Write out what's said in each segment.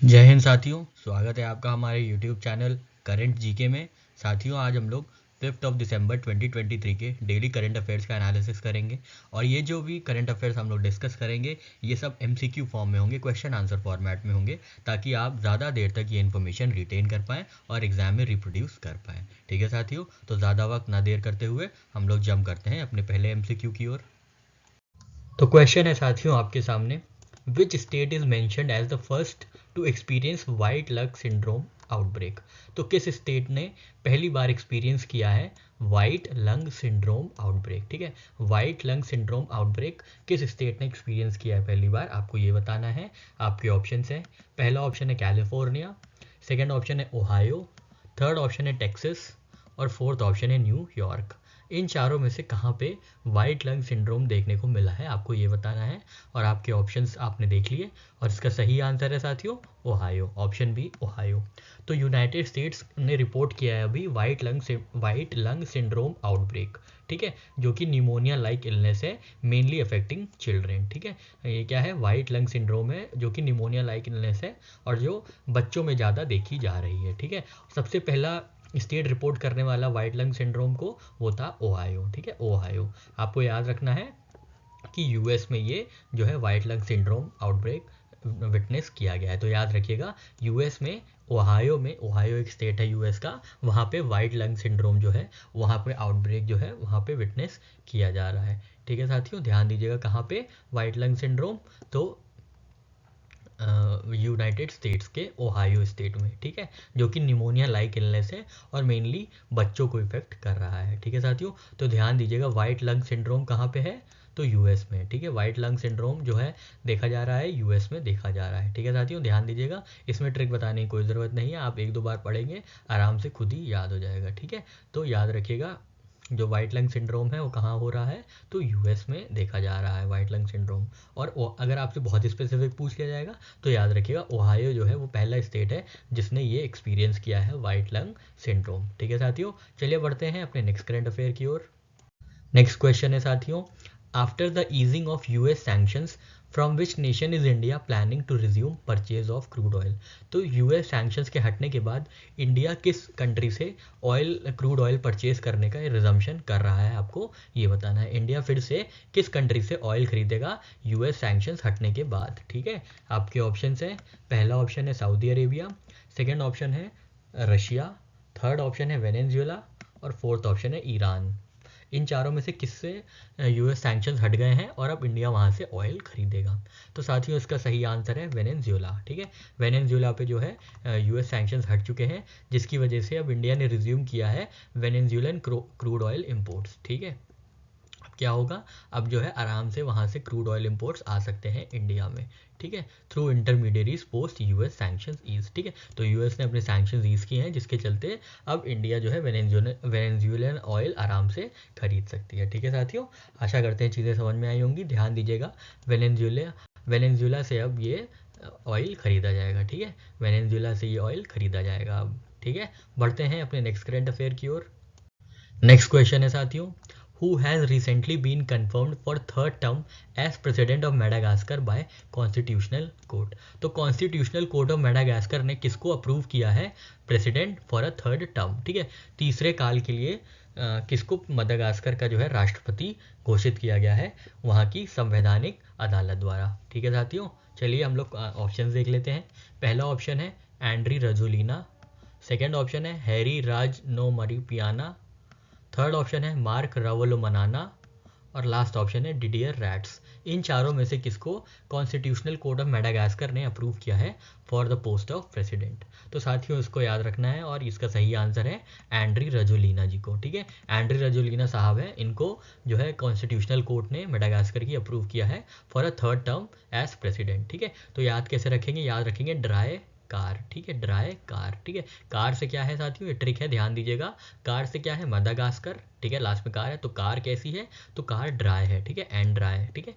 जय हिंद साथियों, स्वागत है आपका हमारे YouTube चैनल करंट जीके में। साथियों, आज हम लोग 5 दिसंबर 2023 के डेली करंट अफेयर्स का एनालिसिस करेंगे और ये जो भी करंट अफेयर्स हम लोग डिस्कस करेंगे ये सब MCQ फॉर्म में होंगे, क्वेश्चन आंसर फॉर्मेट में होंगे, ताकि आप ज़्यादा देर तक ये इन्फॉर्मेशन रिटेन कर पाएँ और एग्जाम में रिप्रोड्यूस कर पाएँ। ठीक है साथियों, तो ज़्यादा वक्त ना देर करते हुए हम लोग जंप करते हैं अपने पहले MCQ की ओर। तो क्वेश्चन है साथियों आपके सामने, which state is mentioned as the first to experience white lung syndrome outbreak. तो किस स्टेट ने पहली बार एक्सपीरियंस किया है वाइट लंग सिंड्रोम आउटब्रेक। ठीक है, वाइट लंग सिंड्रोम आउटब्रेक किस स्टेट ने एक्सपीरियंस किया है पहली बार, आपको ये बताना है। आपके ऑप्शंस हैं, पहला ऑप्शन है कैलिफोर्निया, सेकेंड ऑप्शन है ओहायो, थर्ड ऑप्शन है टेक्सास और फोर्थ ऑप्शन है न्यूयॉर्क। इन चारों में से कहाँ पे वाइट लंग सिंड्रोम देखने को मिला है, आपको ये बताना है। और आपके ऑप्शंस आपने देख लिए और इसका सही आंसर है साथियों ओहायो, ऑप्शन बी ओहायो। तो यूनाइटेड स्टेट्स ने रिपोर्ट किया है अभी वाइट लंग सिंड्रोम आउटब्रेक। ठीक है, जो कि निमोनिया लाइक इलनेस है, मेनली अफेक्टिंग चिल्ड्रेन। ठीक है, ये क्या है, वाइट लंग सिंड्रोम है जो कि निमोनिया लाइक इलनेस है और जो बच्चों में ज़्यादा देखी जा रही है। ठीक है, सबसे पहला स्टेट रिपोर्ट करने वाला वाइट लंग सिंड्रोम को वो था ओहायो। ठीक है, ओहायो। आपको याद रखना है कि यूएस में ये जो है white lung syndrome outbreak witness किया गया है। तो याद रखिएगा, यूएस में ओहायो एक स्टेट है यूएस का, वहाँ पे वाइट लंग सिंड्रोम जो है वहाँ पे आउटब्रेक जो है वहाँ पे विटनेस किया जा रहा है। ठीक है साथियों, ध्यान दीजिएगा कहाँ पे वाइट लंग सिंड्रोम, तो यूनाइटेड स्टेट्स के ओहायो स्टेट में। ठीक है, जो कि निमोनिया लाइक इलनेस है और मेनली बच्चों को इफेक्ट कर रहा है। ठीक है साथियों, तो ध्यान दीजिएगा वाइट लंग सिंड्रोम कहाँ पे है, तो यूएस में। ठीक है, वाइट लंग सिंड्रोम जो है देखा जा रहा है यूएस में देखा जा रहा है। ठीक है साथियों, ध्यान दीजिएगा, इसमें ट्रिक बताने की कोई ज़रूरत नहीं है, आप एक दो बार पढ़ेंगे आराम से खुद ही याद हो जाएगा। ठीक है, तो याद रखिएगा जो वाइट लंग सिंड्रोम है वो कहाँ हो रहा है, तो यूएस में देखा जा रहा है वाइट लंग सिंड्रोम। और अगर आपसे बहुत स्पेसिफिक पूछ लिया जाएगा तो याद रखिएगा ओहायो जो है वो पहला स्टेट है जिसने ये एक्सपीरियंस किया है वाइट लंग सिंड्रोम। ठीक है साथियों, चलिए बढ़ते हैं अपने नेक्स्ट करंट अफेयर की ओर। नेक्स्ट क्वेश्चन है साथियों, after the easing of US sanctions from which nation is India planning to resume purchase of crude oil. तो यूएस सैंक्शंस के हटने के बाद इंडिया किस कंट्री से क्रूड ऑयल परचेज करने का रिजम्पशन कर रहा है, आपको ये बताना है। इंडिया फिर से किस कंट्री से ऑयल खरीदेगा यूएस सैंक्शंस हटने के बाद। ठीक है, आपके ऑप्शन हैं, पहला ऑप्शन है सऊदी अरेबिया, सेकेंड ऑप्शन है रशिया, थर्ड ऑप्शन है वेनेजुएला और फोर्थ ऑप्शन है ईरान। इन चारों में से किससे यूएस सैंक्शंस हट गए हैं और अब इंडिया वहाँ से ऑयल खरीदेगा। तो साथियों इसका सही आंसर है वेनेजुएला। ठीक है, वेनेजुएला पे जो है यूएस सैंक्शंस हट चुके हैं, जिसकी वजह से अब इंडिया ने रिज्यूम किया है वेनेजुएलन क्रूड ऑयल इंपोर्ट्स। ठीक है, अब क्या होगा, अब जो है आराम से वहाँ से क्रूड ऑयल इंपोर्ट्स आ सकते हैं इंडिया में। ठीक है, through intermediaries post US sanctions ease. ठीक है, तो यूएस ने अपने सैंक्शंस ईज किए हैं, जिसके चलते अब इंडिया जो है वेनेजुएलन ऑयल आराम से खरीद सकती है। ठीक है साथियों, आशा करते हैं चीज़ें समझ में आई होंगी। ध्यान दीजिएगा, वेनेजुएला से अब ये ऑयल खरीदा जाएगा। ठीक है, वेनेजुएला से ये ऑयल खरीदा जाएगा अब। ठीक है, बढ़ते हैं अपने नेक्स्ट करंट अफेयर की ओर। नेक्स्ट क्वेश्चन है साथियों, who has recently been confirmed for third term as president of Madagascar by constitutional court। तो कॉन्स्टिट्यूशनल कोर्ट ऑफ मेडागास्कर ने किसको अप्रूव किया है president for a third term. ठीक है, तीसरे काल के लिए किसको मडागास्कर का जो है राष्ट्रपति घोषित किया गया है वहाँ की संवैधानिक अदालत द्वारा। ठीक है साथियों, चलिए हम लोग ऑप्शन देख लेते हैं। पहला ऑप्शन है एंड्री रजोलिना, सेकेंड ऑप्शन है हैरी राज नो मरिपियाना, थर्ड ऑप्शन है मार्क रावलो मनाना और लास्ट ऑप्शन है डिडियर रैट्स। इन चारों में से किसको कॉन्स्टिट्यूशनल कोर्ट ऑफ मेडागास्कर ने अप्रूव किया है for the post of president. तो साथियों इसको याद रखना है और इसका सही आंसर है एंड्री रजोलिना जी को। ठीक है, एंड्री रजोलिना साहब हैं, इनको जो है कॉन्स्टिट्यूशनल कोर्ट ने मेडागास्कर की अप्रूव किया है for a third term as president. ठीक है, तो याद कैसे रखेंगे, याद रखेंगे ड्राई कार। ठीक है, ड्राई कार। ठीक है, कार से क्या है साथियों, ये ट्रिक है, ध्यान दीजिएगा। कार से क्या है, मडागास्कर। ठीक है, लास्ट में कार है, तो कार कैसी है, तो कार ड्राई है। ठीक है, एंड्राई है। ठीक है,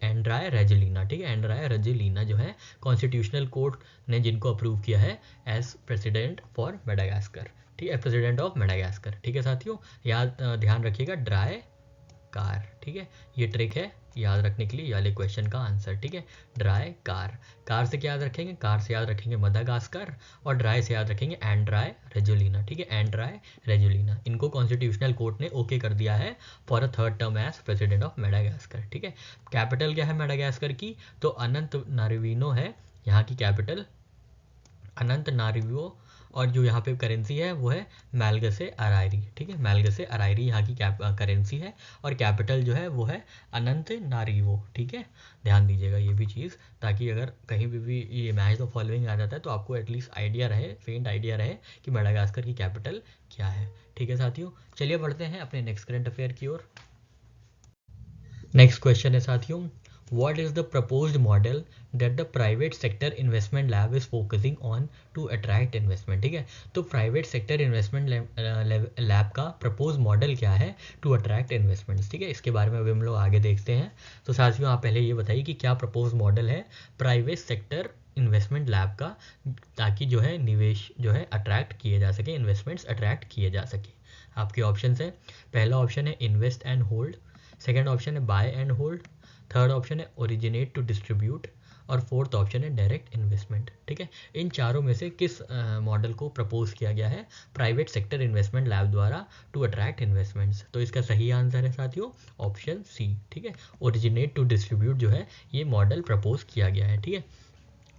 एंड्राई रेजिलिना। ठीक है, एंड्राई रेजिलिना जो है कॉन्स्टिट्यूशनल कोर्ट ने जिनको अप्रूव किया है एज प्रेसिडेंट फॉर मेडागास्कर। ठीक है, प्रेसिडेंट ऑफ मेडागास्कर। ठीक है साथियों, याद ध्यान रखिएगा ड्राई कार, ठीक है। ये ट्रिक है याद रखने के लिए, ये वाले क्वेश्चन का आंसर, ठीक है। ड्राई कार, कार से क्या याद रखेंगे, कार से याद रखेंगे मदागास्कर, और ड्राई से याद रखेंगे एंड्राई रेजुलिना, ठीक है, एंड्राई रेजुलिना। इनको कॉन्स्टिट्यूशनल कोर्ट ने ओके कर दिया है for a third term as president of Madagascar, ठीक है। कैपिटल क्या है मेडागास्कर की, तो अनंत नारिविनो है यहाँ की कैपिटल, अनंत नारिविनो। और जो यहाँ पे करेंसी है वो है मैलगसे अरायरी, ठीक है, मैलगसे अरायरी यहाँ की करेंसी है, और कैपिटल जो है वो है अनंत नारिवो, ठीक है। ध्यान दीजिएगा ये भी चीज़, ताकि अगर कहीं भी ये मैच द फॉलोइंग आ जाता है तो आपको एटलीस्ट आइडिया रहे, फेंट आइडिया रहे कि मेडागास्कर की कैपिटल क्या है, ठीक है साथियों। चलिए बढ़ते हैं अपने नेक्स्ट करंट अफेयर की ओर। नेक्स्ट क्वेश्चन है साथियों, what is the proposed model that the private sector investment lab is focusing on to attract investment, ठीक है। तो प्राइवेट सेक्टर इन्वेस्टमेंट लैब का प्रपोज मॉडल क्या है टू अट्रैक्ट इन्वेस्टमेंट्स, ठीक है। इसके बारे में अभी हम लोग आगे देखते हैं। तो साथियों आप पहले ये बताइए कि क्या प्रपोज मॉडल है प्राइवेट सेक्टर इन्वेस्टमेंट लैब का, ताकि जो है निवेश जो है अट्रैक्ट किए जा सके, इन्वेस्टमेंट्स अट्रैक्ट किए जा सके। आपके ऑप्शन है, पहला ऑप्शन है invest and hold, second option है buy and hold, third option है ओरिजिनेट टू डिस्ट्रीब्यूट, और फोर्थ ऑप्शन है डायरेक्ट इन्वेस्टमेंट, ठीक है। इन चारों में से किस मॉडल को प्रपोज किया गया है प्राइवेट सेक्टर इन्वेस्टमेंट लैब द्वारा टू अट्रैक्ट इन्वेस्टमेंट्स, तो इसका सही आंसर है साथियों ऑप्शन सी, ठीक है। ओरिजिनेट टू डिस्ट्रीब्यूट जो है ये मॉडल प्रपोज किया गया है, ठीक है।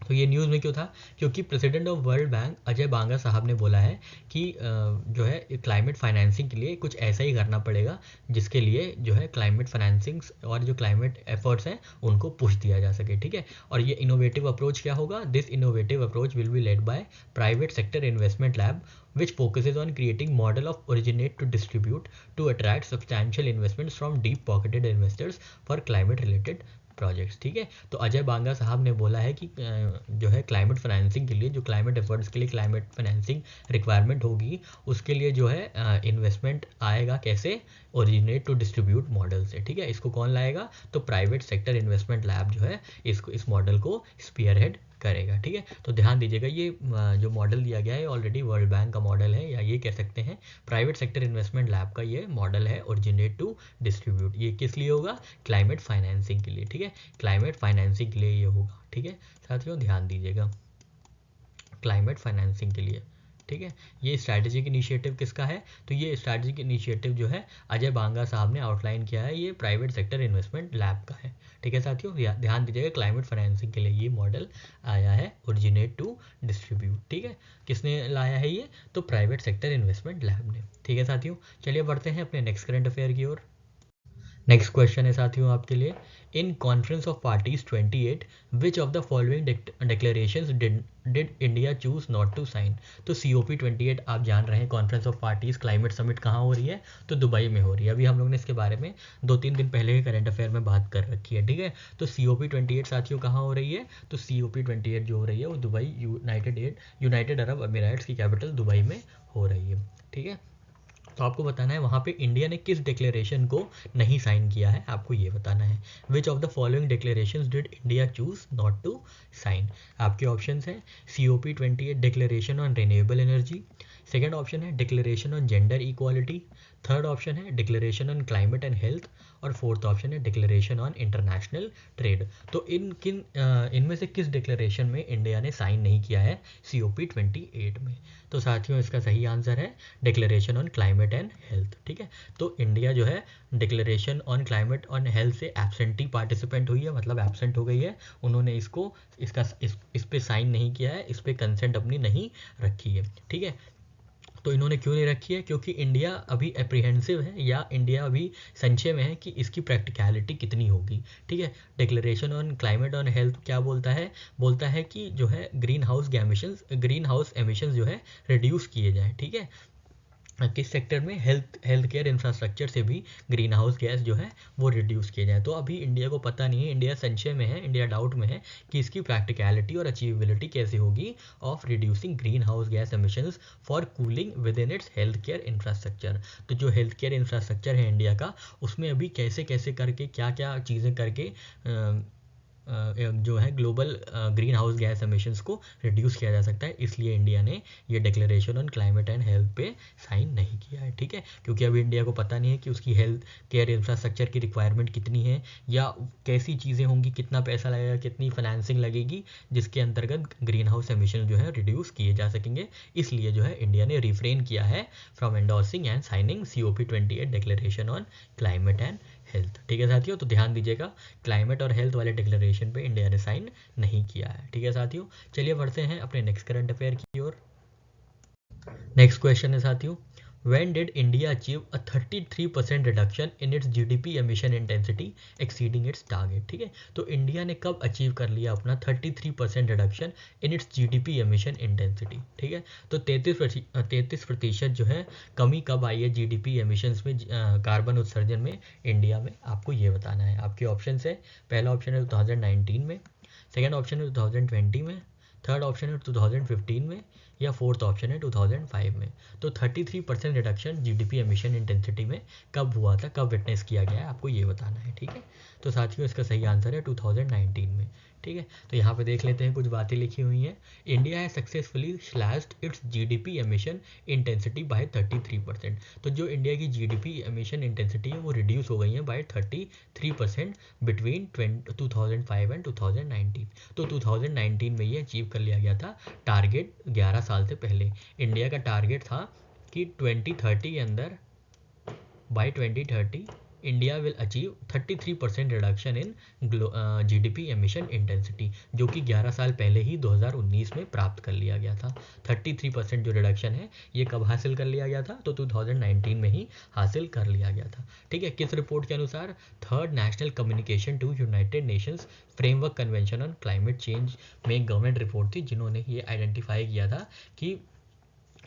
तो ये न्यूज़ में क्यों था, क्योंकि president of world bank Ajay Banga साहब ने बोला है कि जो है क्लाइमेट फाइनेंसिंग के लिए कुछ ऐसा ही करना पड़ेगा जिसके लिए जो है क्लाइमेट फाइनेंसिंग और जो क्लाइमेट एफर्ट्स हैं उनको पुश दिया जा सके, ठीक है। और ये इनोवेटिव अप्रोच क्या होगा, this innovative approach will be led by private sector investment lab which focuses on creating model of originate to distribute to attract substantial investments from deep pocketed investors for climate related projects, ठीक है। तो अजय बांगा साहब ने बोला है कि जो है क्लाइमेट फाइनेंसिंग के लिए, जो क्लाइमेट एफर्ट्स के लिए क्लाइमेट फाइनेंसिंग रिक्वायरमेंट होगी उसके लिए जो है इन्वेस्टमेंट आएगा कैसे, ओरिजिनेट टू डिस्ट्रीब्यूट मॉडल से, ठीक है। इसको कौन लाएगा, तो प्राइवेट सेक्टर इन्वेस्टमेंट लैब जो है इसको इस मॉडल को स्पीयरहेड करेगा, ठीक है। तो ध्यान दीजिएगा ये जो मॉडल दिया गया है ऑलरेडी वर्ल्ड बैंक का मॉडल है, या ये कह सकते हैं प्राइवेट सेक्टर इन्वेस्टमेंट लैब का ये मॉडल है ओरिजिनेट टू डिस्ट्रीब्यूट। ये किस लिए होगा, क्लाइमेट फाइनेंसिंग के लिए, ठीक है, क्लाइमेट फाइनेंसिंग के लिए ये होगा, ठीक है साथियों ध्यान दीजिएगा, क्लाइमेट फाइनेंसिंग के लिए, ठीक है। ये स्ट्रैटेजिक इनिशिएटिव किसका है, तो ये स्ट्रैटेजिक इनिशिएटिव जो है अजय बांगा साहब ने आउटलाइन किया है, ये प्राइवेट सेक्टर इन्वेस्टमेंट लैब का है, ठीक है साथियों। ध्यान दीजिएगा क्लाइमेट फाइनेंसिंग के लिए ये मॉडल आया है ओरिजिनेट टू डिस्ट्रीब्यूट, ठीक है। किसने लाया है ये, तो प्राइवेट सेक्टर इन्वेस्टमेंट लैब ने, ठीक है साथियों। चलिए बढ़ते हैं अपने नेक्स्ट करंट अफेयर की ओर। नेक्स्ट क्वेश्चन है साथियों आपके लिए, in conference of parties 28 which of the following declarations did India choose not to sign. तो COP 28 आप जान रहे हैं conference of parties climate summit कहाँ हो रही है, तो दुबई में हो रही है। अभी हम लोग ने इसके बारे में 2-3 दिन पहले ही करंट अफेयर में बात कर रखी है, ठीक है। तो COP 28 साथियों कहाँ हो रही है, तो COP 28 जो हो रही है वो दुबई यूनाइटेड अरब अमीराट्स की कैपिटल दुबई में हो रही है, ठीक है। तो आपको बताना है वहाँ पे इंडिया ने किस डिक्लेरेशन को नहीं साइन किया है, आपको ये बताना है। Which of the following declarations did India choose not to sign. आपके ऑप्शंस हैं COP 28 declaration on renewable energy, second option है declaration on gender equality, third option है declaration on climate and health, और फोर्थ ऑप्शन है declaration on international trade. तो इनमें से किस डिक्लेरेशन में इंडिया ने साइन नहीं किया है COP 28 में, तो साथियों इसका सही आंसर है declaration on climate and health, ठीक है। तो इंडिया जो है declaration on climate on health से एब्सेंटी पार्टिसिपेंट हुई है, मतलब एब्सेंट हो गई है, उन्होंने इस पे साइन नहीं किया है, इस पे कंसेंट अपनी नहीं रखी है, ठीक है। तो इन्होंने क्यों नहीं रखी है, क्योंकि इंडिया अभी एप्रीहेंसिव है, या इंडिया अभी संशय में है कि इसकी प्रैक्टिकलिटी कितनी होगी, ठीक है। Declaration on climate on health क्या बोलता है कि जो है ग्रीन हाउस एमिशंस जो है रिड्यूस किए जाए, ठीक है। किस सेक्टर में, हेल्थ केयर इंफ्रास्ट्रक्चर से भी ग्रीन हाउस गैस जो है वो रिड्यूस किए जाए। तो अभी इंडिया को पता नहीं है, इंडिया संशय में है, इंडिया डाउट में है कि इसकी प्रैक्टिकलिटी और अचीवेबिलिटी कैसे होगी of reducing green house gas emissions for cooling with in its health care infrastructure. तो जो हेल्थ केयर इंफ्रास्ट्रक्चर है इंडिया का, उसमें अभी कैसे कैसे करके क्या क्या चीज़ें करके जो है global green house gas emissions को रिड्यूस किया जा सकता है। इसलिए इंडिया ने ये declaration on climate and health पे साइन नहीं किया है, ठीक है, क्योंकि अभी इंडिया को पता नहीं है कि उसकी हेल्थ केयर इंफ्रास्ट्रक्चर की रिक्वायरमेंट कितनी है या कैसी चीज़ें होंगी, कितना पैसा लगेगा, कितनी फाइनेंसिंग लगेगी जिसके अंतर्गत ग्रीन हाउस एमिशन जो है रिड्यूस किए जा सकेंगे। इसलिए जो है इंडिया ने रिफ्रेन किया है from endorsing and signing COP28 declaration on climate and health, ठीक है साथियों। तो ध्यान दीजिएगा, क्लाइमेट और हेल्थ वाले डिक्लेरेशन पे इंडिया ने साइन नहीं किया है, ठीक है साथियों। चलिए बढ़ते हैं अपने नेक्स्ट करंट अफेयर की ओर। नेक्स्ट क्वेश्चन है साथियों, when did India achieve a 33% reduction in its GDP emission intensity exceeding its target, ठीक है। तो इंडिया ने कब अचीव कर लिया अपना 33% reduction in its GDP emission intensity, ठीक है। तो 33% जो है कमी कब आई है GDP एमिशंस में, कार्बन उत्सर्जन में इंडिया में, आपको ये बताना है। आपके ऑप्शन है, पहला ऑप्शन है 2019 में, सेकेंड ऑप्शन है 2020 में, थर्ड ऑप्शन है 2015 में, या फोर्थ ऑप्शन है 2005 में। तो 33% रिडक्शन GDP एमिशन इंटेंसिटी में कब हुआ था, कब विटनेस किया गया है, आपको ये बताना है, ठीक है। तो साथियों इसका सही आंसर है 2019 में, ठीक है। तो यहाँ पे देख लेते हैं, कुछ बातें लिखी हुई हैं। इंडिया है successfully slashed it's GDP emission intensity bye 33%। तो जो इंडिया की GDP एमिशन इंटेंसिटी है वो रिड्यूस हो गई है बाय 33% बिटवीन 2005 एंड 2019। तो 2019 में ये अचीव कर लिया गया था, टारगेट 11 साल से पहले। इंडिया का टारगेट था कि 2030 के अंदर, by 2030 India will achieve 33% reduction in GDP emission intensity, जो कि 11 साल पहले ही 2019 में प्राप्त कर लिया गया था। 33% जो रिडक्शन है ये कब हासिल कर लिया गया था, तो 2019 में ही हासिल कर लिया गया था, ठीक है। किस रिपोर्ट के अनुसार, third national communication to United Nations framework convention on climate change में एक गवर्नमेंट रिपोर्ट थी जिन्होंने ये आइडेंटिफाई किया था कि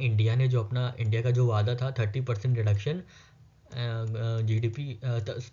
इंडिया ने जो अपना, इंडिया का जो वादा था 30% reduction GDP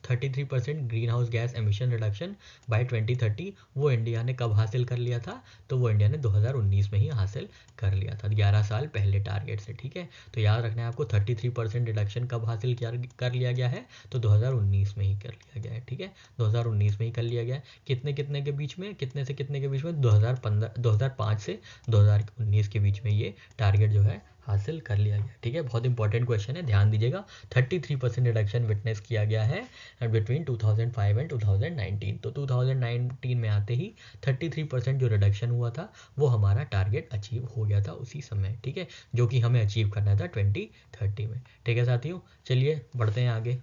33% greenhouse gas emission reduction by 2030, वो इंडिया ने कब हासिल कर लिया था, तो वो इंडिया ने 2019 में ही हासिल कर लिया था, 11 साल पहले टारगेट से, ठीक है। तो याद रखना है आपको, 33% रिडक्शन कब हासिल कर लिया गया है, तो 2019 में ही कर लिया गया है, ठीक है। 2019 में ही कर लिया गया है। कितने कितने के बीच में, कितने से कितने के बीच में, 2005 से 2019 के बीच में ये टारगेट जो है हासिल कर लिया गया, ठीक है। बहुत इंपॉर्टेंट क्वेश्चन है, ध्यान दीजिएगा। 33% रिडक्शन विटनेस किया गया है बिटवीन 2005 एंड 2019। तो 2019 में आते ही 33% जो रिडक्शन हुआ था वो हमारा टारगेट अचीव हो गया था उसी समय, ठीक है, जो कि हमें अचीव करना था 2030 में, ठीक है साथियों। चलिए बढ़ते हैं आगे।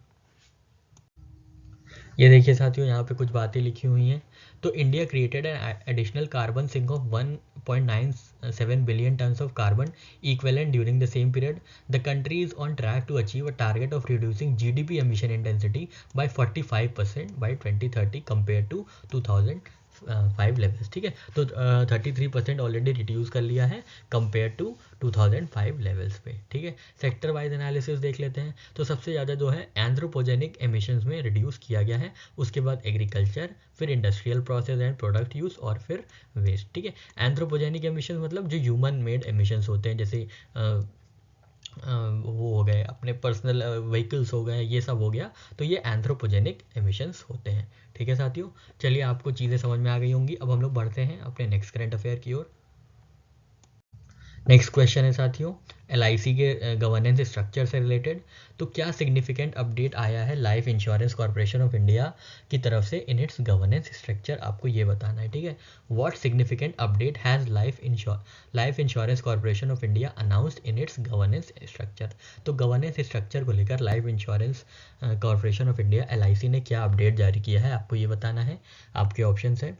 ये देखिए साथियों, यहाँ पे कुछ बातें लिखी हुई हैं। तो India created an additional carbon sink of 1.97 billion tons of carbon equivalent during the same period. The country is on track to achieve a target of reducing GDP emission intensity by 45% by 2030 compare to 2005 levels, ठीक है। तो 33% already reduce कर लिया है compare to 2005 levels पे, ठीक है। Sector wise analysis देख लेते हैं। तो सबसे ज़्यादा जो है एंथ्रोपोजेनिक एमिशंस में रिड्यूस किया गया है, उसके बाद एग्रीकल्चर, फिर industrial process and product use, और फिर वेस्ट, ठीक है। एंथ्रोपोजेनिक एमिशंस मतलब जो ह्यूमन मेड एमिशंस होते हैं, जैसे वो हो गए अपने पर्सनल व्हीकल्स हो गए, ये सब हो गया, तो ये एंथ्रोपोजेनिक एमिशंस होते हैं, ठीक है साथियों। चलिए आपको चीज़ें समझ में आ गई होंगी। अब हम लोग बढ़ते हैं अपने नेक्स्ट करंट अफेयर की ओर। नेक्स्ट क्वेश्चन है साथियों, LIC के गवर्नेंस स्ट्रक्चर से रिलेटेड। तो क्या सिग्निफिकेंट अपडेट आया है life insurance corporation of India की तरफ से इन इट्स गवर्नेंस स्ट्रक्चर, आपको ये बताना है, ठीक है। What significant update has life insurance corporation of India announced in its governance structure. तो गवर्नेंस स्ट्रक्चर को लेकर life insurance corporation of India LIC ने क्या अपडेट जारी किया है, आपको ये बताना है। आपके ऑप्शन है,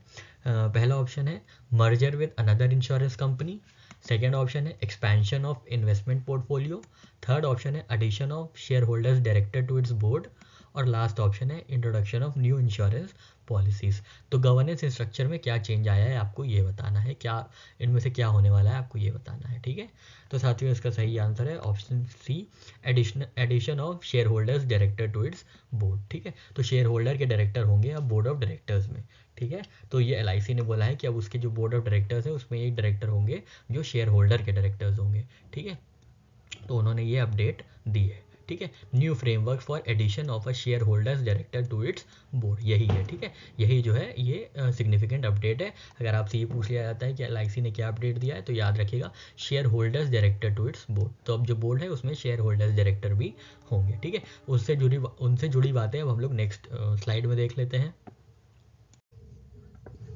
पहला ऑप्शन है merger with another insurance company, second option है expansion of investment portfolio, third option है addition of shareholders director to its board, और लास्ट ऑप्शन है introduction of new insurance policies. तो गवर्नेंस स्ट्रक्चर में क्या change आया है, आपको ये बताना है, क्या इनमें से क्या होने वाला है, आपको ये बताना है, ठीक है। तो साथियों इसका सही आंसर है option C, addition of shareholders director to its board, ठीक है। तो शेयर होल्डर के डायरेक्टर होंगे अब बोर्ड ऑफ डायरेक्टर्स में, ठीक है। तो ये LIC ने बोला है कि अब उसके जो बोर्ड ऑफ डायरेक्टर्स है उसमें एक डायरेक्टर होंगे जो शेयर होल्डर के डायरेक्टर्स होंगे, ठीक है। तो उन्होंने ये अपडेट दी है, ठीक है, new framework for addition of a shareholders director to its board, यही है। ठीक है, यही जो है ये सिग्निफिकेंट अपडेट है। अगर आपसे ये पूछ लिया जाता है कि LIC ने क्या अपडेट दिया है, तो याद रखिएगा shareholders director to its board. तो अब जो बोर्ड है उसमें शेयर होल्डर्स डायरेक्टर भी होंगे। ठीक है, उनसे जुड़ी बातें अब हम लोग नेक्स्ट स्लाइड में देख लेते हैं।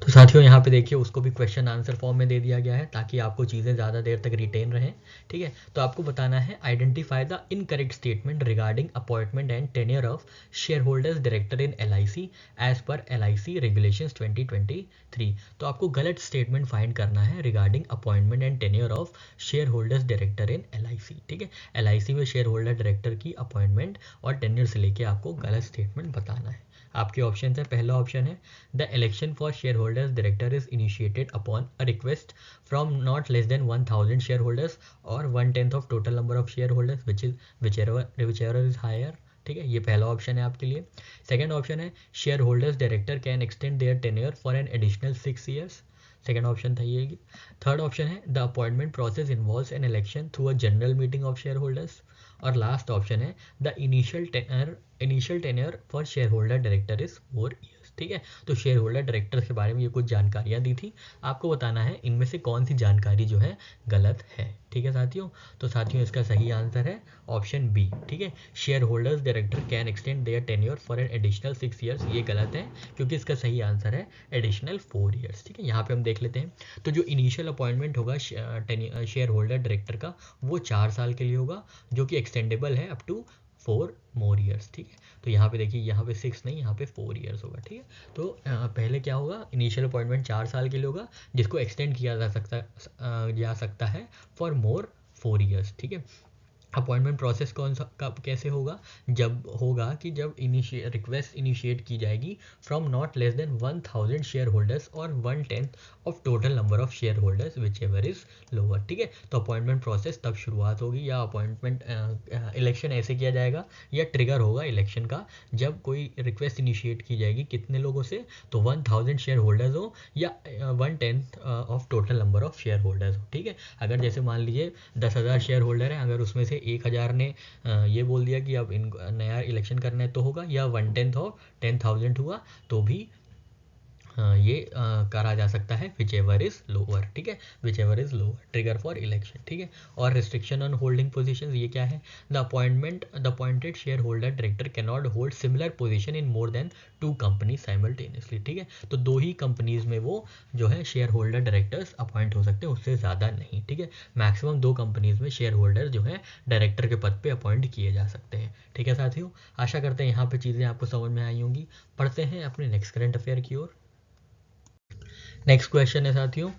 तो साथियों यहाँ पे देखिए उसको भी क्वेश्चन आंसर फॉर्म में दे दिया गया है ताकि आपको चीज़ें ज़्यादा देर तक रिटेन रहें। ठीक है, तो आपको बताना है identify the incorrect statement regarding appointment and tenure of shareholders director in LIC as per LIC regulations 2023। तो आपको गलत स्टेटमेंट फाइंड करना है regarding appointment and tenure of shareholders director in LIC। ठीक है, LIC में shareholder director की appointment और टेन्योर से लेके आपको गलत स्टेटमेंट बताना है। आपके ऑप्शन है, पहला ऑप्शन है the election for shareholders director is initiated upon a request from not less than 1000 shareholders और 1/10 of total number of shareholders whichever is higher. ठीक है, ये पहला ऑप्शन है आपके लिए। सेकंड ऑप्शन है shareholders director can extend their tenure for an additional 6 years. Second option था ये। थर्ड ऑप्शन है the appointment process involves an election through a general meeting of shareholders. और last option है the initial tenure for share holder director is 4 years. ठीक है, तो share holder director के बारे में ये कुछ जानकारियां दी थी, आपको बताना है इनमें से कौन सी जानकारी जो है गलत है। ठीक है साथियों, तो साथियों इसका सही आंसर है ऑप्शन बी। ठीक है, shareholders director can extend their tenure for an additional 6 years, ये गलत है क्योंकि इसका सही आंसर है एडिशनल 4 ईयर्स। ठीक है, यहाँ पे हम देख लेते हैं। तो जो इनिशियल अपॉइंटमेंट होगा शेयर होल्डर डायरेक्टर का वो 4 साल के लिए होगा, जो कि एक्सटेंडेबल है अप टू 4 मोर ईयर्स। ठीक है, तो यहाँ पे देखिए यहाँ पे 6 नहीं, यहाँ पे 4 ईयर्स होगा। ठीक है, तो पहले क्या होगा, इनिशियल अपॉइंटमेंट 4 साल के लिए होगा जिसको एक्सटेंड किया जा सकता है फॉर मोर 4 ईयर्स। ठीक है, अपॉइंटमेंट प्रोसेस कौन सा कब कैसे होगा, जब होगा कि जब रिक्वेस्ट इनिशिएट की जाएगी from not less than 1000 shareholders और 1/10 of total number of share holders which ever is lower. ठीक है, तो अपॉइंटमेंट प्रोसेस तब शुरुआत होगी या अपॉइंटमेंट इलेक्शन ऐसे किया जाएगा या ट्रिगर होगा इलेक्शन का जब कोई रिक्वेस्ट इनिशिएट की जाएगी कितने लोगों से, तो 1000 शेयर होल्डर्स हो या 1/10 of total number of share holders हो। ठीक है, अगर जैसे मान लीजिए 10,000 शेयर होल्डर हैं, अगर उसमें से 1000 ने ये बोल दिया कि अब इन नया इलेक्शन करना है तो होगा, या 1/10 हो 10,000 हुआ तो भी ये करा जा सकता है विच एवर इज लोअर। ठीक है, which ever is lower trigger for election. ठीक है, और रिस्ट्रिक्शन ऑन होल्डिंग पोजीशंस ये क्या है, the appointed share holder director can not hold similar position in more than 2 companies simultaneously. ठीक है, तो 2 ही कंपनीज में वो जो है शेयर होल्डर डायरेक्टर्स अपॉइंट हो सकते हैं, उससे ज़्यादा नहीं। ठीक है, मैक्सिमम 2 कंपनीज में शेयर होल्डर जो है डायरेक्टर के पद पे अपॉइंट किए जा सकते हैं। ठीक है साथियों, आशा करते हैं यहाँ पे चीज़ें आपको समझ में आई होंगी। पढ़ते हैं अपने नेक्स्ट करंट अफेयर की ओर। नेक्स्ट क्वेश्चन है साथियों,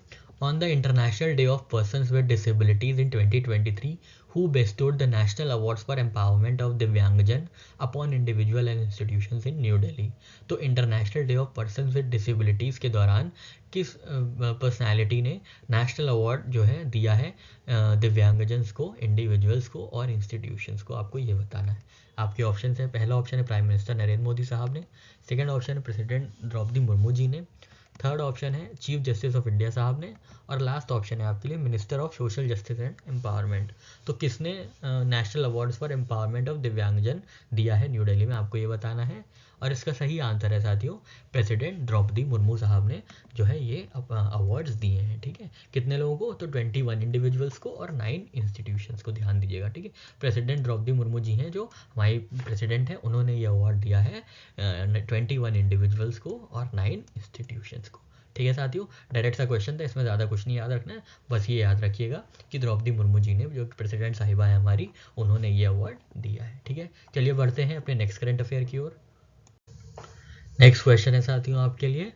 on the international day of persons with disabilities in 2023 who bestowed the national awards for empowerment of दिव्यांगजन upon individual and institutions in new Delhi. तो international day of persons with disabilities के दौरान किस personality ने national award जो है दिया है दिव्यांगजन्स को, इंडिविजुअल्स को और इंस्टीट्यूशंस को, आपको ये बताना है। आपके ऑप्शन है, पहला ऑप्शन है प्राइम मिनिस्टर नरेंद्र मोदी साहब ने, सेकेंड ऑप्शन है प्रेसिडेंट द्रौपदी मुर्मू जी ने, थर्ड ऑप्शन है चीफ जस्टिस ऑफ इंडिया साहब ने, और लास्ट ऑप्शन है आपके लिए minister of social justice and empowerment. तो किसने national awards for empowerment of दिव्यांगजन दिया है न्यू दिल्ली में, आपको ये बताना है। और इसका सही आंसर है साथियों प्रेसिडेंट द्रौपदी मुर्मू साहब ने जो है ये अवार्ड्स दिए हैं। ठीक है, कितने लोगों को, तो 21 इंडिविजुअल्स को और 9 इंस्टीट्यूशंस को, ध्यान दीजिएगा। ठीक है, प्रेसिडेंट द्रौपदी मुर्मू जी हैं जो हमारी प्रेसिडेंट हैं, उन्होंने ये अवार्ड दिया है 21 इंडिविजुअल्स को और 9 इंस्टीट्यूशंस को। ठीक है साथियों, डायरेक्ट सा क्वेश्चन था, इसमें ज़्यादा कुछ नहीं याद रखना है, बस ये याद रखिएगा कि द्रौपदी मुर्मू जी ने जो प्रेसिडेंट साहिबा है हमारी, उन्होंने ये अवार्ड दिया है। ठीक है, चलिए बढ़ते हैं अपने नेक्स्ट करंट अफेयर की ओर। नेक्स्ट क्वेश्चन है साथियों आपके लिए,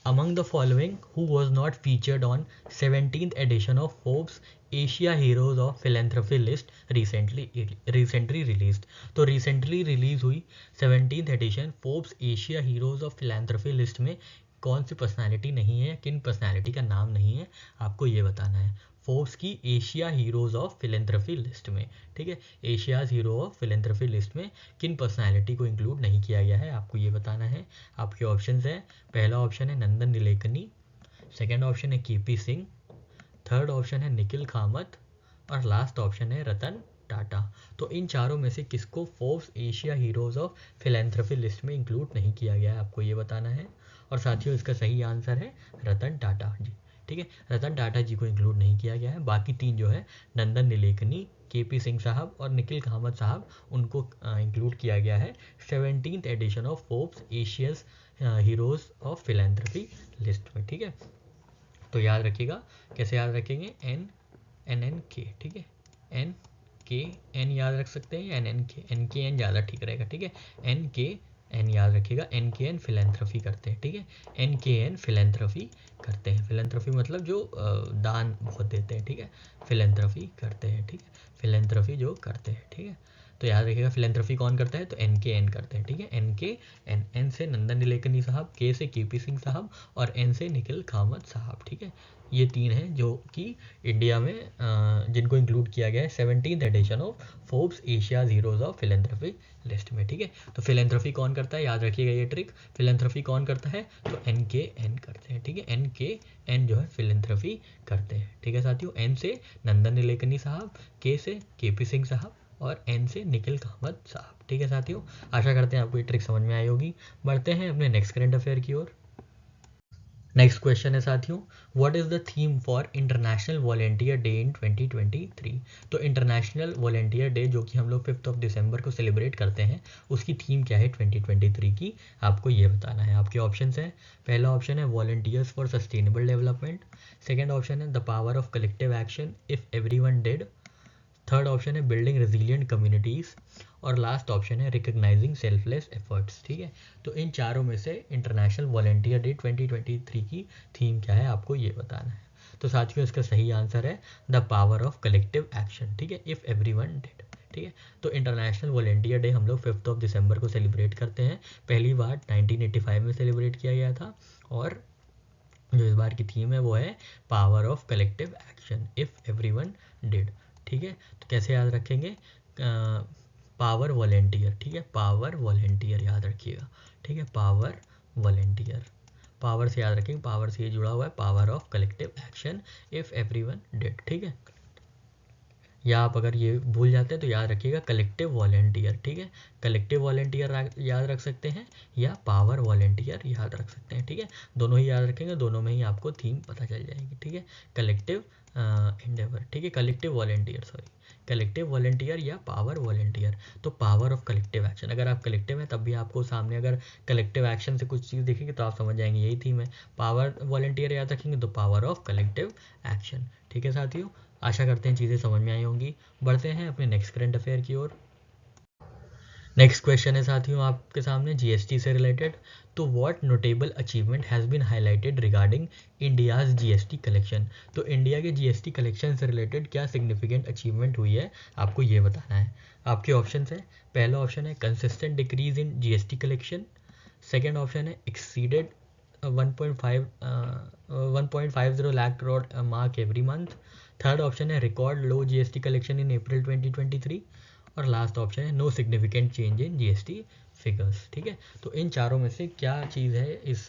among the following who was not featured on 17th edition of Forbes Asia heroes of philanthropy list recently released. तो रिसेंटली रिलीज हुई 17th edition Forbes Asia heroes of philanthropy list में कौन सी personality नहीं है, किन पर्सनालिटी का नाम नहीं है, आपको ये बताना है। फोर्ब्स की Asia heroes of philanthropy list में, ठीक है, Asia's hero of philanthropy list में किन पर्सनालिटी को इंक्लूड नहीं किया गया है, आपको ये बताना है। आपके ऑप्शंस हैं, पहला ऑप्शन है नंदन नीलेकनी, सेकंड ऑप्शन है KP सिंह, थर्ड ऑप्शन है निखिल कामत और लास्ट ऑप्शन है रतन टाटा। तो इन चारों में से किसको Forbes Asia heroes of philanthropy list में इंक्लूड नहीं किया गया है, आपको ये बताना है। और साथियों इसका सही आंसर है रतन टाटा जी। ठीक है, रतन टाटा जी को इंक्लूड नहीं किया गया है। बाकी तीन जो है नंदन नीलेकनी, केपी सिंह साहब और निखिल कामत साहब, उनको इंक्लूड किया गया है 17th edition of Forbes Asia's heroes of philanthropy list में। ठीक है, तो याद रखिएगा, कैसे याद रखेंगे, NNK। ठीक है, NKN याद रख सकते हैं, NNK ज़्यादा ठीक रहेगा। ठीक है, NKN याद रखिएगा, NKN फिलैंथ्रोपी करते हैं। ठीक है, NKN फिलैंथ्रोपी करते हैं। फिलैंथ्रोपी मतलब जो दान बहुत देते हैं। ठीक है, फिलैंथ्रोपी करते हैं। ठीक है, फिलैंथ्रोपी जो करते हैं। ठीक है, तो याद रखिएगा फिलैंथ्रोपी कौन करता है, तो NKN करते हैं। ठीक है, NKN, N से नंदन नीलेकनी साहब, K से केपी सिंह साहब और N से निखिल कामत साहब। ठीक है, ये तीन हैं जो कि इंडिया में जिनको इंक्लूड किया गया है 17th edition of Forbes Asia heroes of philanthropy list में। ठीक है, तो फिलैंथ्रोपी कौन करता है, याद रखिएगा ये ट्रिक, फिलैंथ्रोपी कौन करता है, तो NKN करते हैं। ठीक है, NKN जो है फिलैंथ्रोपी करते हैं। ठीक है साथियों, N से नंदन नीलेकनी साहब, K से केपी सिंह साहब और N से निखिल कामत साहब। ठीक है साथियों, आशा करते हैं आपको ये ट्रिक समझ में आई होगी। बढ़ते हैं अपने नेक्स्ट करंट अफेयर की ओर। नेक्स्ट क्वेश्चन है साथियों, what is the theme for international volunteer day in 2023। तो इंटरनेशनल वॉलेंटियर डे जो कि हम लोग 5 दिसंबर को सेलिब्रेट करते हैं, उसकी थीम क्या है 2023 की, आपको ये बताना है। आपके ऑप्शन है, पहला ऑप्शन है volunteers for sustainable development, second option है the power of collective action if everyone did, third option है बिल्डिंग रेजिलिएंट कम्युनिटीज़ और लास्ट ऑप्शन है रिकग्नाइजिंग सेल्फलेस एफर्ट्स। ठीक है, तो इन चारों में से इंटरनेशनल वॉलेंटियर डे 2023 की थीम क्या है, आपको ये बताना है। तो साथियों इसका सही आंसर है the power of collective action. ठीक है, इफ़ एवरीवन डिड। ठीक है, तो इंटरनेशनल वॉलेंटियर डे हम लोग 5 दिसंबर को सेलिब्रेट करते हैं। पहली बार 1985 में सेलिब्रेट किया गया था और जो इस बार की थीम है वो है power of collective action if everyone did. ठीक है, तो कैसे याद रखेंगे, पावर वॉलेंटियर। ठीक है, पावर वॉलेंटियर याद रखिएगा। ठीक है, पावर वॉलेंटियर, पावर से याद रखेंगे, पावर से ये जुड़ा हुआ है power of collective action if everyone did. ठीक है, या आप अगर ये भूल जाते हैं तो याद रखिएगा कलेक्टिव वॉलेंटियर। ठीक है, कलेक्टिव वॉलेंटियर याद रख सकते हैं या पावर वॉलेंटियर याद रख सकते हैं। ठीक है, दोनों ही याद रखेंगे, दोनों में ही आपको थीम पता चल जाएगी। ठीक है, कलेक्टिव एंडेवर। ठीक है, collective volunteer, sorry, collective volunteer या पावर वॉलेंटियर। तो पावर ऑफ कलेक्टिव एक्शन, अगर आप कलेक्टिव हैं तब भी आपको सामने अगर कलेक्टिव एक्शन से कुछ चीज़ दिखेगी तो आप समझ जाएंगे यही थीम है। पावर वॉलेंटियर याद रखेंगे तो पावर ऑफ कलेक्टिव एक्शन। ठीक है साथियों, आशा करते हैं चीज़ें समझ में आई होंगी। बढ़ते हैं अपने नेक्स्ट करंट अफेयर की ओर। नेक्स्ट क्वेश्चन है साथियों आपके सामने जीएसटी से रिलेटेड। तो what notable achievement has been highlighted regarding India's GST collection. तो इंडिया के जीएसटी कलेक्शन से रिलेटेड क्या सिग्निफिकेंट अचीवमेंट हुई है, आपको ये बताना है। आपके ऑप्शन है, पहला ऑप्शन है consistent decrease in GST collection, second option है exceeded 1.50 lakh crore mark every month, third option है record low GST collection in April 2023 और लास्ट ऑप्शन है no significant change in GST figures. ठीक है, तो इन चारों में से क्या चीज़ है इस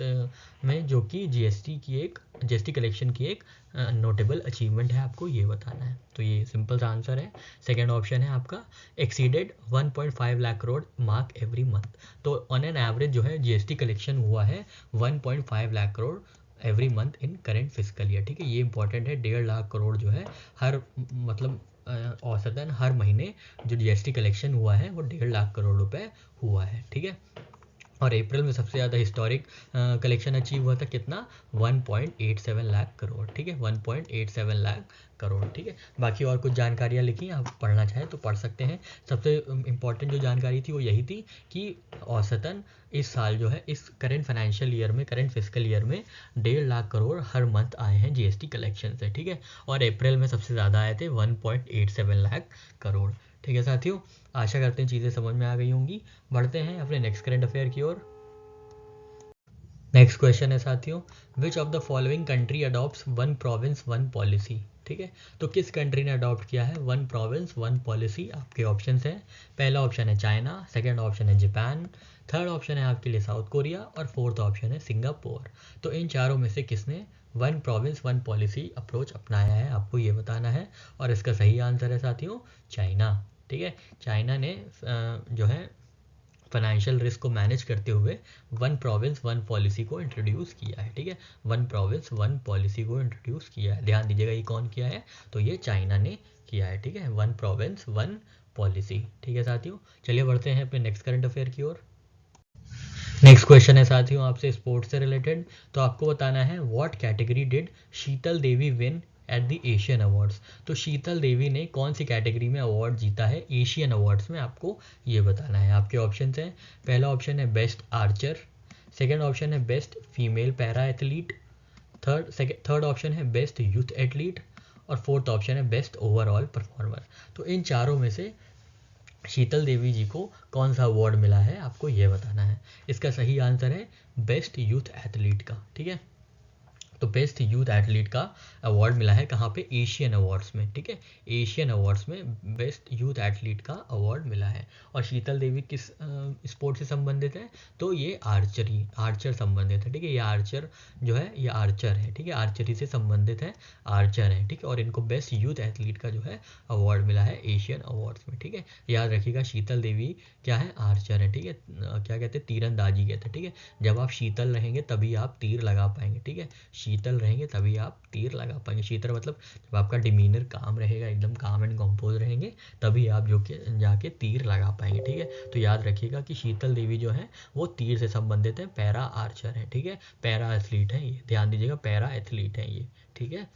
में जो कि जीएसटी कलेक्शन की एक नोटेबल अचीवमेंट है, आपको ये बताना है। तो ये सिंपल सा आंसर है, सेकेंड ऑप्शन है आपका exceeded 1.5 lakh crore mark every month. तो ऑन एन एवरेज जो है जीएसटी कलेक्शन हुआ है 1.5 lakh crore every month in current physical year. ठीक है, ये इंपॉर्टेंट है, 1.5 लाख करोड़ जो है हर मतलब औसतन हर महीने जो जीएसटी कलेक्शन हुआ है वो 1.5 लाख करोड़ रुपए हुआ है। ठीक है, और अप्रैल में सबसे ज़्यादा हिस्टोरिक कलेक्शन अचीव हुआ था कितना, 1.87 लाख करोड़। ठीक है, 1.87 लाख करोड़। ठीक है, बाकी और कुछ जानकारियाँ लिखी, आप पढ़ना चाहें तो पढ़ सकते हैं। सबसे इम्पॉर्टेंट जो जानकारी थी वो यही थी कि औसतन इस साल जो है इस करेंट फाइनेंशियल ईयर में, करेंट फिजिकल ईयर में 1.5 लाख करोड़ हर मंथ आए हैं जीएसटी कलेक्शन से। ठीक है, और अप्रैल में सबसे ज़्यादा आए थे 1.87 लाख करोड़। ठीक है साथियों, आशा करते हैं चीज़ें समझ में आ गई होंगी। बढ़ते हैं अपने नेक्स्ट करंट अफेयर की ओर। नेक्स्ट क्वेश्चन है साथियों, विच of the following country adopts one province one policy. ठीक है, तो किस कंट्री ने अडॉप्ट किया है वन प्रोविंस वन पॉलिसी। आपके ऑप्शंस हैं, पहला ऑप्शन है चाइना, सेकंड ऑप्शन है जापान, थर्ड ऑप्शन है आपके लिए साउथ कोरिया और फोर्थ ऑप्शन है सिंगापुर। तो इन चारों में से किसने one province one policy approach अपनाया है, आपको ये बताना है। और इसका सही आंसर है साथियों चाइना। ठीक है, चाइना ने जो है फाइनेंशियल रिस्क को मैनेज करते हुए वन प्रोविंस वन पॉलिसी को इंट्रोड्यूस किया है। ठीक है, वन प्रोविंस वन पॉलिसी को इंट्रोड्यूस किया है। ध्यान दीजिएगा ये कौन किया है, तो ये चाइना ने किया है। ठीक है, वन प्रोविंस वन पॉलिसी। ठीक है साथियों, चलिए बढ़ते हैं अपने नेक्स्ट करंट अफेयर की ओर। नेक्स्ट क्वेश्चन है साथियों आपसे स्पोर्ट्स से रिलेटेड। तो आपको बताना है what category did Sheetal Devi win at the Asian awards. तो शीतल देवी ने कौन सी कैटेगरी में अवार्ड जीता है एशियन अवार्ड्स में, आपको ये बताना है। आपके ऑप्शन हैं, पहला ऑप्शन है बेस्ट आर्चर, सेकेंड ऑप्शन है best female para athlete, third option है बेस्ट यूथ एथलीट, और फोर्थ ऑप्शन है बेस्ट ओवरऑल परफॉर्मर। तो इन चारों में से शीतल देवी जी को कौन सा अवार्ड मिला है, आपको ये बताना है। इसका सही आंसर है बेस्ट यूथ एथलीट का। ठीक है, तो बेस्ट यूथ एथलीट का अवार्ड मिला है कहाँ पे, एशियन अवार्ड्स में। ठीक है, एशियन अवार्ड्स में बेस्ट यूथ एथलीट का अवार्ड मिला है। और शीतल देवी किस स्पोर्ट से संबंधित है, तो ये आर्चर संबंधित है। ठीक है, ये आर्चर जो है ये आर्चर है। ठीक है, आर्चरी से संबंधित है, आर्चर है। ठीक है, और इनको बेस्ट यूथ एथलीट का जो है अवार्ड मिला है एशियन अवार्ड्स में। ठीक है, याद रखिएगा शीतल देवी क्या है, आर्चर है। ठीक है, क्या कहते हैं, तीरंदाजी कहते हैं। ठीक है, जब आप शीतल रहेंगे तभी आप तीर लगा पाएंगे। ठीक है, शीतल रहेंगे तभी आप तीर लगा पाएंगे। शीतल मतलब जब आपका डिमीनर काम रहेगा, एकदम काम एंड कंपोज रहेंगे, तभी आप जो कि जाके तीर लगा पाएंगे। ठीक है, तो याद रखिएगा कि शीतल देवी जो है वो तीर से संबंधित है, पैरा आर्चर है। ठीक है, पैरा एथलीट है ये, ध्यान दीजिएगा पैरा एथलीट है ये। ठीक है,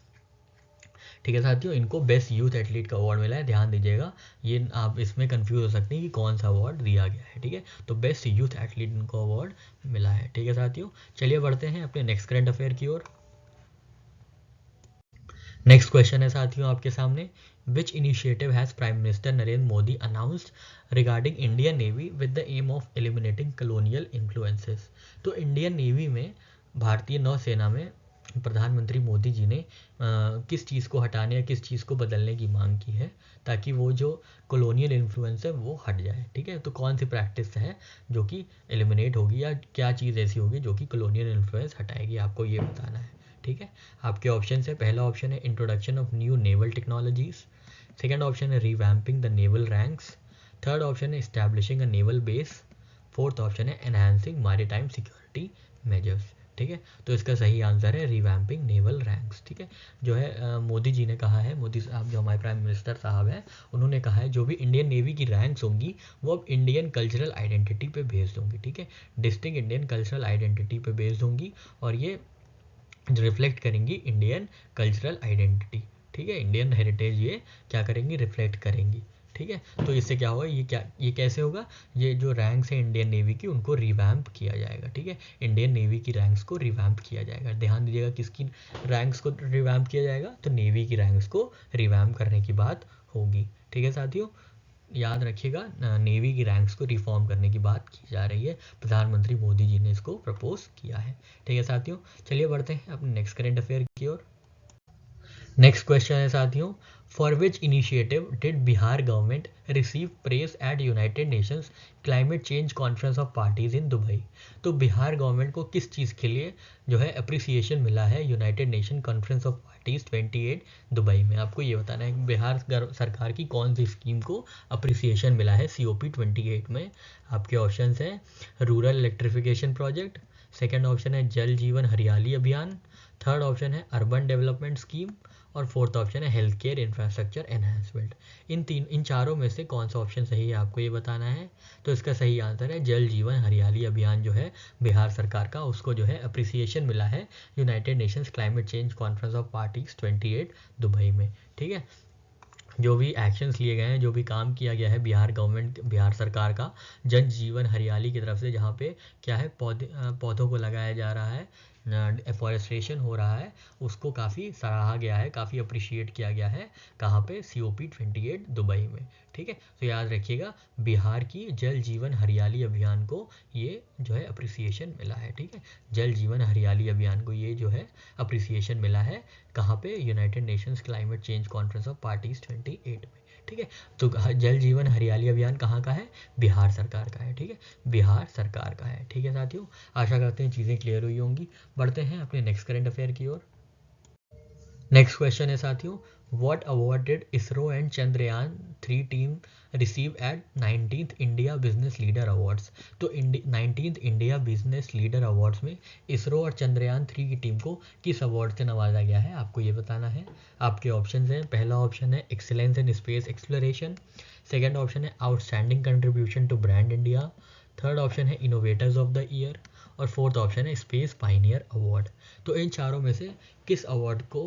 ठीक है साथियों, इनको बेस्ट यूथ एथलीट का अवार्ड मिला है। ध्यान दीजिएगा, ये आप इसमें कंफ्यूज हो सकते हैं कि कौन सा अवार्ड दिया गया है। ठीक है, तो बेस्ट यूथ एथलीट इनको अवार्ड मिला है। ठीक है साथियों, चलिए बढ़ते हैं अपने नेक्स्ट करंट अफेयर की ओर। नेक्स्ट क्वेश्चन है साथियों आपके सामने, which initiative has prime minister Narendra Modi announced regarding Indian navy with the aim of eliminating colonial influences. तो इंडियन नेवी में, भारतीय नौसेना में प्रधानमंत्री मोदी जी ने किस चीज़ को हटाने या किस चीज़ को बदलने की मांग की है, ताकि वो जो कॉलोनियल इन्फ्लुएंस है वो हट जाए। ठीक है, तो कौन सी प्रैक्टिस है जो कि एलिमिनेट होगी, या क्या चीज़ ऐसी होगी जो कि कॉलोनियल इन्फ्लुएंस हटाएगी, आपको ये बताना है। ठीक है, आपके ऑप्शन है, पहला ऑप्शन है introduction of new naval technologies, second option है revamping the naval ranks, third option है establishing a naval base, fourth option है एनहांसिंग मैरीटाइम सिक्योरिटी मेजर्स। ठीक है, तो इसका सही आंसर है रिवैम्पिंग नेवल रैंक्स। ठीक है, जो है मोदी जी ने कहा है, मोदी साहब जो हमारे प्राइम मिनिस्टर साहब हैं, उन्होंने कहा है जो भी इंडियन नेवी की रैंक्स होंगी वो अब इंडियन कल्चरल आइडेंटिटी पे बेस्ड होंगी। ठीक है, डिस्टिंक्ट इंडियन कल्चरल आइडेंटिटी पे बेस्ड होंगी, और ये रिफ्लेक्ट करेंगी इंडियन कल्चरल आइडेंटिटी। ठीक है, इंडियन हेरिटेज ये क्या करेंगी, रिफ्लेक्ट करेंगी। ठीक है, तो इससे क्या होगा, ये कैसे होगा, ये जो रैंक्स है इंडियन नेवी की उनको रिवैम्प किया जाएगा। ठीक है, इंडियन नेवी की रैंक्स को रिवैम्प किया जाएगा। ध्यान दीजिएगा किसकी रैंक्स को रिवैम्प किया जाएगा, तो नेवी की रैंक्स को रिवैम्प करने की बात होगी। ठीक है साथियों, याद रखिएगा नेवी की रैंक्स को रिफॉर्म करने की बात की जा रही है, प्रधानमंत्री मोदी जी ने इसको प्रपोज किया है। ठीक है साथियों, चलिए बढ़ते हैं अपने नेक्स्ट करंट अफेयर की ओर। नेक्स्ट क्वेश्चन है साथियों, for which initiative did Bihar government receive praise at United Nations climate change conference of parties in Dubai. तो बिहार गवर्नमेंट को किस चीज़ के लिए जो है अप्रिसिएशन मिला है United nation conference of parties 28 Dubai में, आपको ये बताना है कि बिहार सरकार की कौन सी स्कीम को अप्रिसिएशन मिला है COP 28 में। आपके ऑप्शन हैं rural electrification project, second option है जल जीवन हरियाली अभियान, थर्ड ऑप्शन है अर्बन डेवलपमेंट स्कीम, और फोर्थ ऑप्शन है हेल्थ केयर इंफ्रास्ट्रक्चर एनहांसमेंट। इन चारों में से कौन सा ऑप्शन सही है, आपको ये बताना है। तो इसका सही आंसर है जल जीवन हरियाली अभियान जो है बिहार सरकार का, उसको जो है अप्रिसिएशन मिला है United Nations climate change conference of parties 28 Dubai में। ठीक है, जो भी एक्शंस लिए गए हैं, जो भी काम किया गया है बिहार गवर्नमेंट, बिहार सरकार का जन जीवन हरियाली की तरफ से, जहाँ पे क्या है पौधों को लगाया जा रहा है, एफॉरेस्ट्रेशन हो रहा है, उसको काफ़ी सराहा गया है, काफ़ी अप्रिशिएट किया गया है। कहाँ पे, COP 28 दुबई में। ठीक है, तो याद रखिएगा बिहार की जल जीवन हरियाली अभियान को ये जो है अप्रिसिएशन मिला है। ठीक है, जल जीवन हरियाली अभियान को ये जो है अप्रिसिएशन मिला है कहाँ पे, United Nations climate change conference of parties 28 में। ठीक है, तो जल जीवन हरियाली अभियान कहाँ का है, बिहार सरकार का है। ठीक है, बिहार सरकार का है। ठीक है साथियों, आशा करते हैं चीज़ें क्लियर हुई होंगी। बढ़ते हैं अपने नेक्स्ट करंट अफेयर की ओर। नेक्स्ट क्वेश्चन है साथियों, what award did ISRO and Chandrayaan 3 team receive at 19th India business leader awards. तो 19th India business leader awards में इसरो और चंद्रयान 3 की टीम को किस अवार्ड से नवाजा गया है, आपको ये बताना है। आपके ऑप्शन हैं, पहला ऑप्शन है excellence in space exploration, second option है outstanding contribution to brand India, third option है इनोवेटर्स ऑफ द ईयर और फोर्थ ऑप्शन है स्पेस पाइनियर अवार्ड। तो इन चारों में से किस अवार्ड को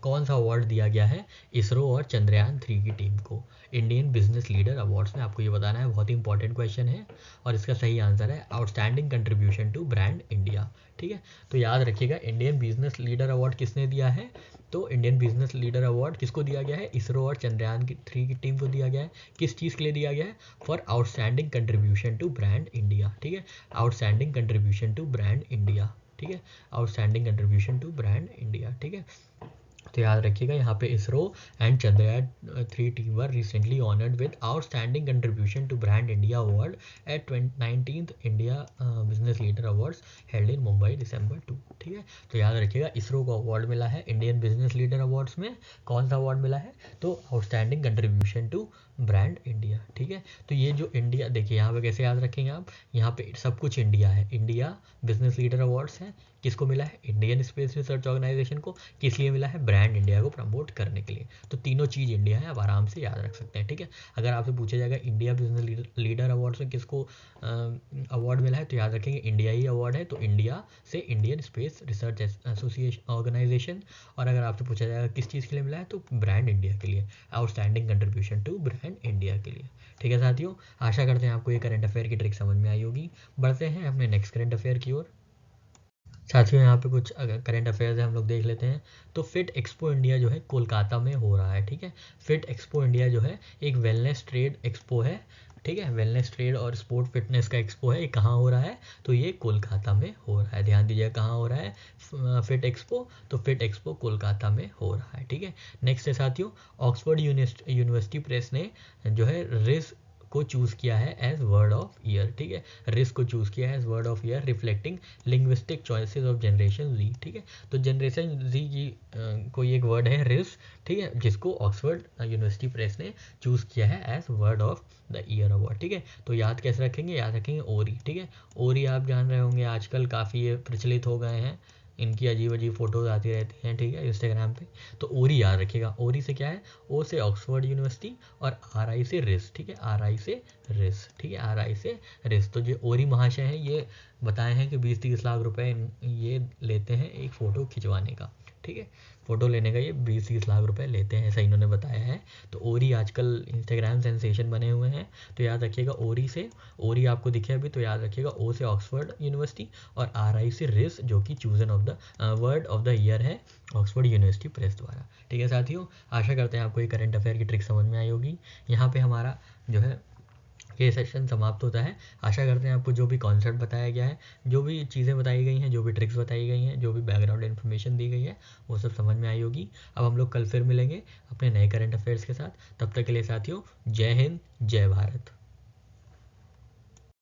कौन सा अवार्ड दिया गया है इसरो और चंद्रयान 3 की टीम को इंडियन बिजनेस लीडर अवार्ड्स में, आपको ये बताना है। बहुत ही इंपॉर्टेंट क्वेश्चन है और इसका सही आंसर है outstanding contribution to brand India. ठीक है, तो याद रखिएगा इंडियन बिजनेस लीडर अवार्ड किसने दिया है, तो इंडियन बिजनेस लीडर अवार्ड किसको दिया गया है, इसरो और चंद्रयान की 3 की टीम को दिया गया है। किस चीज़ के लिए दिया गया है, for outstanding contribution to brand India. ठीक है, outstanding contribution to brand India. ठीक है, outstanding contribution to brand India. ठीक है, तो याद रखिएगा यहाँ पे ISRO and Chandrayaan 3 team were recently honoured with outstanding contribution to brand India award at 19th India business leader awards held in Mumbai December 2। ठीक है, तो याद रखिएगा इसरो को अवार्ड मिला है इंडियन बिजनेस लीडर अवार्ड्स में, कौन सा अवार्ड मिला है, तो outstanding contribution to brand India. ठीक है, तो ये जो इंडिया, देखिए यहाँ पे कैसे याद रखेंगे आप, यहाँ पे सब कुछ इंडिया है, इंडिया बिजनेस लीडर अवार्ड्स है, किसको मिला है, इंडियन स्पेस रिसर्च ऑर्गेनाइजेशन को, किस लिए मिला है, ब्रांड इंडिया को प्रमोट करने के लिए। तो तीनों चीज़ इंडिया है, आप आराम से याद रख सकते हैं। ठीक है, अगर आपसे पूछा जाएगा इंडिया बिजनेस लीडर अवार्ड्स में किसको अवार्ड मिला है, तो याद रखेंगे इंडिया ही अवार्ड है, तो इंडिया से Indian space research association organisation. और अगर आपसे पूछा जाएगा किस चीज़ के लिए मिला है, तो ब्रांड इंडिया के लिए, outstanding contribution to brand India के लिए। ठीक है साथियों, आशा करते हैं आपको ये करंट अफेयर की ट्रिक समझ में आई होगी। बढ़ते हैं अपने नेक्स्ट करंट अफेयर की ओर। साथियों यहाँ पे कुछ करंट अफेयर्स है, हम लोग देख लेते हैं। तो फिट एक्सपो इंडिया जो है कोलकाता में हो रहा है। ठीक है, फिट एक्सपो इंडिया जो है एक वेलनेस ट्रेड एक्सपो है। ठीक है, वेलनेस ट्रेड और स्पोर्ट फिटनेस का एक्सपो है, ये कहाँ हो रहा है, तो ये कोलकाता में हो रहा है। ध्यान दीजिएगा कहाँ हो रहा है फिट एक्सपो, तो फिट एक्सपो कोलकाता में हो रहा है। ठीक है, नेक्स्ट है साथियों, ऑक्सफोर्ड यूनिवर्सिटी प्रेस ने जो है रिस को चूज़ किया है एज वर्ड ऑफ ईयर। ठीक है, रिस्क को चूज़ किया है as word of year reflecting linguistic choices of generation Z. ठीक है, तो जनरेशन जी की कोई एक वर्ड है रिस्क। ठीक है, जिसको ऑक्सफोर्ड यूनिवर्सिटी प्रेस ने चूज़ किया है as word of the year award. ठीक है, तो याद कैसे रखेंगे, याद रखेंगे ओरी। ठीक है, ओरी आप जान रहे होंगे आजकल काफ़ी प्रचलित हो गए हैं, इनकी अजीब अजीब फ़ोटोज़ आती रहती हैं। ठीक है, इंस्टाग्राम पे, तो ओरी याद रखिएगा। ओरी से क्या है, ओ से ऑक्सफोर्ड यूनिवर्सिटी और आर आई से रिस। ठीक है, आर आई से रिस। ठीक है, आर आई से रिस। तो जो ओरी महाशय हैं ये बताए हैं कि 20-30 लाख रुपए ये लेते हैं एक फ़ोटो खिंचवाने का। ठीक है, फ़ोटो लेने का ये 20-30 लाख रुपए लेते हैं, ऐसा इन्होंने बताया है। तो ओरी आजकल इंस्टाग्राम सेंसेशन बने हुए हैं, तो याद रखिएगा ओरी से, ओरी आपको दिखे अभी, तो याद रखिएगा ओ से ऑक्सफोर्ड यूनिवर्सिटी और आर आई से रिस, जो कि chosen of the word of the year है ऑक्सफोर्ड यूनिवर्सिटी प्रेस द्वारा। ठीक है साथियों, आशा करते हैं आपको ये करंट अफेयर की ट्रिक समझ में आई होगी। यहाँ पे हमारा जो है ये सेशन समाप्त होता है। आशा करते हैं आपको जो भी कॉन्सेप्ट बताया गया है, जो भी चीज़ें बताई गई हैं, जो भी ट्रिक्स बताई गई हैं, जो भी बैकग्राउंड इन्फॉर्मेशन दी गई है, वो सब समझ में आई होगी। अब हम लोग कल फिर मिलेंगे अपने नए करंट अफेयर्स के साथ। तब तक के लिए साथियों, जय हिंद, जय भारत।